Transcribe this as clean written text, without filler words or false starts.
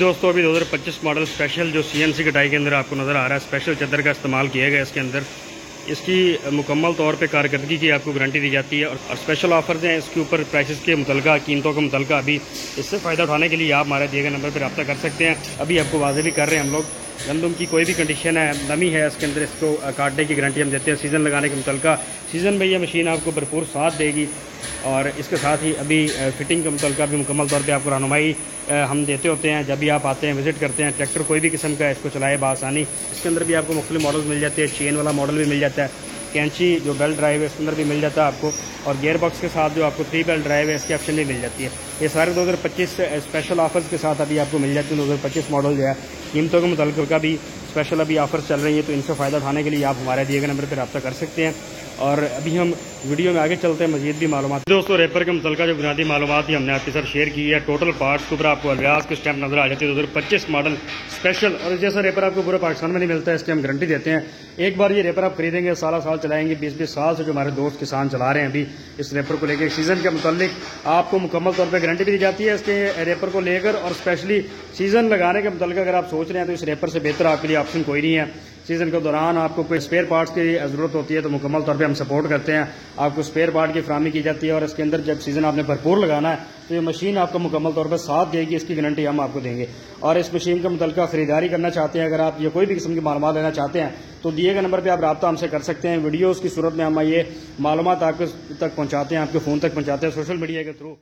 दोस्तों अभी 2025 model special जो सीएनसी कटाई के अंदर आपको नज़र आ रहा है, स्पेशल चादर का इस्तेमाल किया गया इसके अंदर। इसकी मुकम्मल तौर पे कारकर्दगी की आपको गारंटी दी जाती है और स्पेशल ऑफर्स हैं इसके ऊपर। प्राइसेस के मुतलका, कीमतों के मुतलका अभी इससे फ़ायदा उठाने के लिए आप हमारे दिए गए नंबर पर रब्ता कर सकते हैं। अभी आपको वाज़ेह भी कर रहे हैं हम लोग, गंदम की कोई भी कंडीशन है, नमी है इसके अंदर, इसको काटने की गारंटी हम देते हैं। सीज़न लगाने के मुतलका सीज़न में ये मशीन आपको भरपूर साथ देगी और इसके साथ ही अभी फिटिंग के मुतलका भी मुकम्मल तौर पे आपको रहनुमाई हम देते होते हैं। जब भी आप आते हैं, विज़िट करते हैं, ट्रैक्टर कोई भी किस्म का है इसको चलाए बआसानी। इसके अंदर भी आपको मुख्तलिफ मॉडल मिल जाते हैं, चेन वाला मॉडल भी मिल जाता है, कैंची जो बेल्ट ड्राइव है इसके अंदर भी मिल जाता है आपको, और गियर बॉक्स के साथ जो आपको 3 बेल्ट ड्राइव है इसकी ऑप्शन भी मिल जाती है। ये सारे 2025 स्पेशल ऑफर्स के साथ अभी आपको मिल जाते हैं। 2025 मॉडल जो है कीमतों के मुतल्लिक़ का भी स्पेशल अभी ऑफर्स चल रही है, तो इनसे फ़ायदा उठाने के लिए आप हमारे दिए गए नंबर पर रब्ता कर सकते हैं। और अभी हम वीडियो में आगे चलते हैं, मजीद भी मालूमात। दोस्तों रेपर के मुतल्लिक़ जो बुनियादी मालूमात ही हमने आपके साथ शेयर की है। टोटल पार्ट्स के ऊपर आपको अलियास के स्टैम्प नजर आ जाती है। 2025 मॉडल स्पेशल, और जैसा रेपर आपको पूरे पाकिस्तान में नहीं मिलता है, इसकी हम गारंटी देते हैं। एक बार ये रेपर आप खरीदेंगे, साल साल चलाएंगे। 20-20 साल से जो हमारे दोस्त किसान चला रहे हैं अभी इस रेपर को लेकर। सीज़न के मुतालिक आपको मुकम्मल तौर पर गारंटी भी दी जाती है इसके रेपर को लेकर, और स्पेशली सीज़न लगाने के मुतालिक अगर आप सोच रहे हैं तो इस रेपर से बेहतर आपके लिए ऑप्शन कोई नहीं है। सीज़न के दौरान आपको कोई स्पेयर पार्ट्स की ज़रूरत होती है तो मुकम्मल तौर पे हम सपोर्ट करते हैं, आपको स्पेयर पार्ट की फराहमी की जाती है। और इसके अंदर जब सीज़न आपने भरपूर लगाना है तो ये मशीन आपको मुकम्मल तौर पर साथ देगी, इसकी गारंटी हम आपको देंगे। और इस मशीन के मुतल्लिक़ ख़रीदारी करना चाहते हैं, अगर आप ये कोई भी किस्म की मालूमात लेना चाहते हैं तो दिए गए नंबर पर आप रब्ता हमसे कर सकते हैं। वीडियोज़ की सूरत में हम ये मालूमात आपके तक पहुँचाते हैं, आपके फ़ोन तक पहुँचाते हैं सोशल मीडिया के थ्रू।